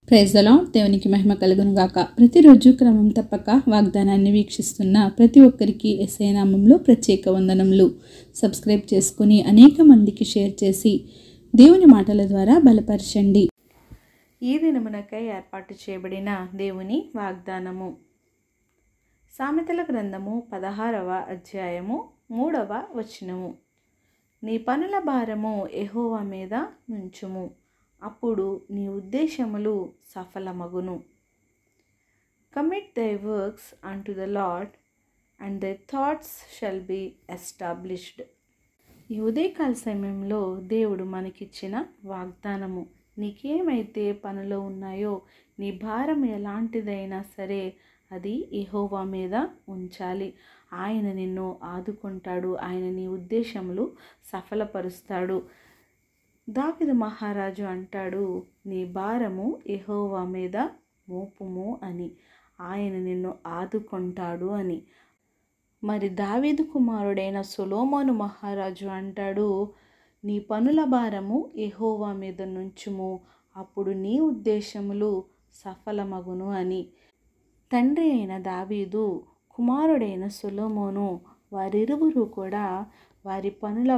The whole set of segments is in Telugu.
Praise the lord. దేవునికి మహిమ కలుగును గాక. ప్రతిరోజు క్రమం తప్పక వాగ్దానాన్ని వీక్షిస్తున్న ప్రతి ఒక్కరికి యేసయ్య నామములో ప్రత్యేక వందనములు. సబ్స్క్రైబ్ చేసుకుని అనేక మందికి షేర్ చేసి దేవుని మాటల ద్వారా బలపరచండి. ఈ దినమునకై ఏర్పాటు చేయబడిన దేవుని వాగ్దానము సామెతల గ్రంథము 16వ అధ్యాయము 3వ వచనము. నీ పనుల భారము యెహోవా మీద నుంచుము, అప్పుడు నీ ఉద్దేశములు సఫలమగును. కమిట్ దై works unto the lord and దై థాట్స్ షల్ బి ఎస్టాబ్లిష్డ్. ఈ ఉదయకాల సమయంలో దేవుడు మనకిచ్చిన వాగ్దానము. నీకేమైతే పనులు ఉన్నాయో, నీ భారం ఎలాంటిదైనా సరే అది యెహోవా మీద ఉంచాలి. ఆయన నిన్ను ఆదుకుంటాడు. ఆయన నీ ఉద్దేశములు సఫలపరుస్తాడు. దావీదు మహారాజు అంటాడు, నీ భారము యెహోవా మీద మోపుము అని. ఆయన నిన్ను ఆదుకుంటాడు అని. మరి దావీదు కుమారుడైన సొలొమోను మహారాజు అంటాడు, నీ పనుల భారము యెహోవా మీద నుంచుము, అప్పుడు నీ ఉద్దేశములు సఫలమగును అని. తండ్రి అయిన దావీదు, కుమారుడైన సొలొమోను, వారిరువురు కూడా వారి పనుల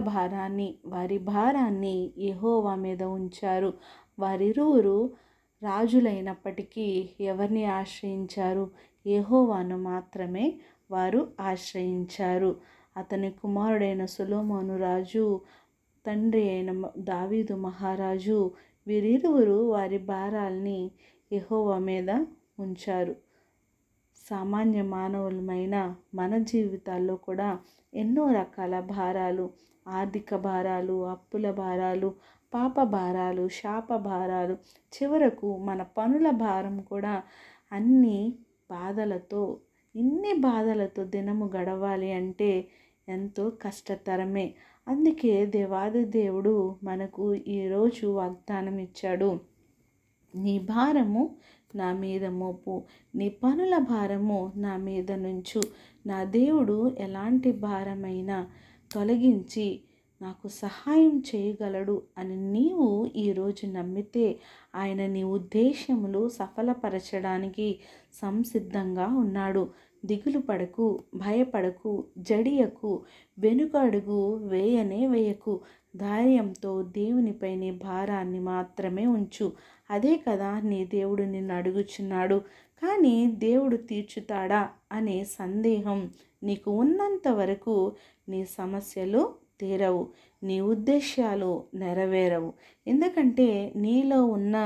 వారి భారాన్ని యెహోవా మీద ఉంచారు. వారిరువురు రాజులైనప్పటికీ ఎవరిని ఆశ్రయించారు? యెహోవాను మాత్రమే వారు ఆశ్రయించారు. అతని కుమారుడైన సొలొమోను రాజు, తండ్రి అయిన దావీదు మహారాజు, వీరిరువురు వారి భారాల్ని యెహోవా మీద ఉంచారు. సామాన్య మానవులమైన మన జీవితాల్లో కూడా ఎన్నో రకాల భారాలు, ఆర్థిక భారాలు, అప్పుల భారాలు, పాప భారాలు, శాప భారాలు, చివరకు మన పనుల భారం కూడా ఇన్ని బాధలతో దినము గడవాలి అంటే ఎంతో కష్టతరమే. అందుకే దేవాది దేవుడు మనకు ఈరోజు వాగ్దానం ఇచ్చాడు. నీ భారము నా మీద మోపు, నీ పనుల భారము నా మీద నుంచు. నా దేవుడు ఎలాంటి భారమైనా తొలగించి నాకు సహాయం చేయగలడు అని నీవు ఈరోజు నమ్మితే ఆయన నీ ఉద్దేశములు సఫలపరచడానికి సంసిద్ధంగా ఉన్నాడు. దిగులు పడకు, భయపడకు, జడియకు, వెనుక అడుగు వేయకు. ధైర్యంతో దేవునిపై నీ భారాన్ని మాత్రమే ఉంచు. అదే కదా నీ దేవుడు నిన్ను అడుగుచున్నాడు. కానీ దేవుడు తీర్చుతాడా అనే సందేహం నీకు ఉన్నంత వరకు నీ సమస్యలు తీరవు, నీ ఉద్దేశాలు నెరవేరవు. ఎందుకంటే నీలో ఉన్న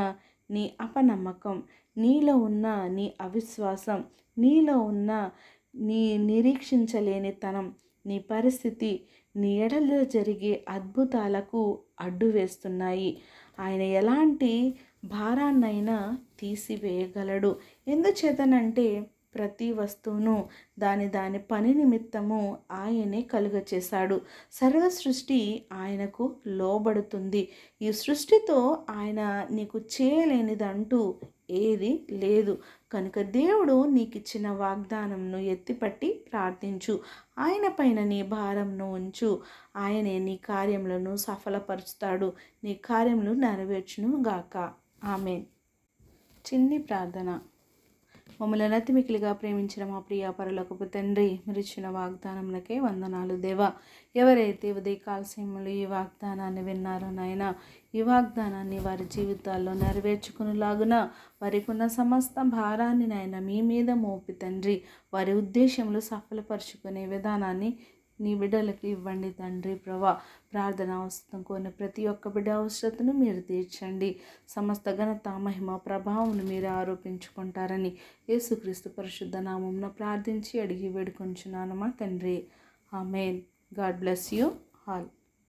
నీ అపనమ్మకం, నీలో ఉన్న నీ అవిశ్వాసం, నీలో ఉన్న నీ నిరీక్షించలేనితనం, నీ పరిస్థితి నీ ఎడల జరిగే అద్భుతాలకు అడ్డు వేస్తున్నాయి. ఆయన ఎలాంటి భారాన్నైనా తీసివేయగలడు. ఎందుచేతనంటే ప్రతి వస్తువును దాని పని నిమిత్తము ఆయనే కలుగచేశాడు. సర్వ సృష్టి ఆయనకు లోబడుతుంది. ఈ సృష్టితో ఆయన నీకు చేయలేనిదంటూ ఏది లేదు. కనుక దేవుడు నీకు ఇచ్చిన వాగ్దానంను ఎత్తిపట్టి ప్రార్థించు. ఆయన పైన నీ భారంను ఉంచు. ఆయనే నీ కార్యములను సఫలపరుస్తాడు. నీ కార్యములు నెరవేర్చును గాక. ఆమేన్. చిన్ని ప్రార్థన. మమ్మల్ని అతి మిక్కిలిగా ప్రేమించిన మా ప్రియ పరలోకపు తండ్రి, మీరు ఇచ్చిన వాగ్దానమునకే వందనాలు దేవా. ఎవరైతే ఉదయకాల సమయంలో ఈ వాగ్దానాన్ని విన్నారో నాయన, ఈ వాగ్దానాన్ని వారి జీవితాల్లో నెరవేర్చుకునేలాగున వారికి ఉన్న సమస్త భారాన్ని నాయన మీ మీద మోపి తండ్రి, వారి ఉద్దేశములు సఫలపరుచుకునే విధానాన్ని నీ బిడ్డలకు ఇవ్వండి తండ్రి. ప్రార్థన అవసరం కోరిన ప్రతి ఒక్క బిడ్డ అవసరతను మీరు తీర్చండి. సమస్త ఘనత, మహిమ, ప్రభావం మీరు ఆరోపించుకుంటారని యేసుక్రీస్తు పరిశుద్ధ నామమున ప్రార్థించి అడిగి వేడుకొంచున్నాను మా తండ్రి. Amen. God bless you all.